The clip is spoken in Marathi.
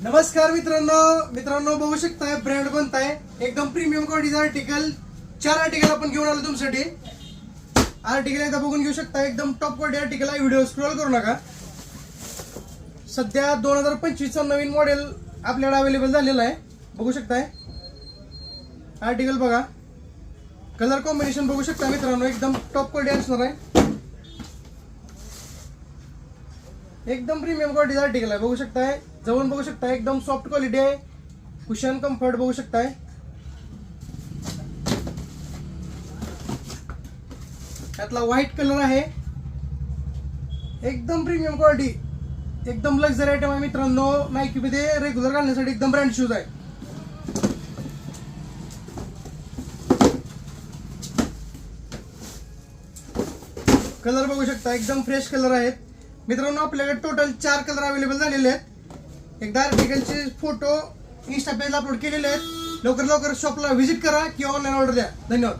नमस्कार मित्रांनो बघू शकताय ब्रँड बनताय एकदम प्रीमियम क्वालिटीचा आर्टिकल 4 आर्टिकल आपण घेऊन आलो तुमच्यासाठी। आर्टिकल एकदा बघून घेऊ शकता, एकदम टॉप क्वालिटी आर्टिकल आहे। व्हिडिओ स्क्रॉल करू नका। सध्या 2025 चा नवीन मॉडेल आपल्याला अवेलेबल झालेला आहे, बघू शकताय। आर्टिकल बघा, कलर कॉम्बिनेशन बघू शकता मित्रांनो, एकदम टॉप क्वालिटी असणार आहे। एकदम प्रीमियम क्वालिटीचा आर्टिकल आहे, बघू शकताय। जवळून बघू शकताय, एकदम सॉफ्ट क्वालिटी आहे, कुशन कम्फर्ट बघू शकताय। यातला व्हाईट कलर आहे, एकदम प्रीमियम क्वालिटी, एकदम लक्झरी आयटम आहे मित्रांनो। नाईकी मध्ये रेग्युलर घालण्यासाठी एकदम ब्रँड शूज आहे। कलर बघू शकता, एकदम फ्रेश कलर आहेत मित्रांनो। आपल्याकडे टोटल 4 कलर अवेलेबल झालेले आहेत। एकदा आर्टिकलचे फोटो इंस्टा पेजला अपलोड केलेले आहेत। लवकर शॉपला व्हिजिट करा किंवा ऑनलाईन ऑर्डर द्या। धन्यवाद।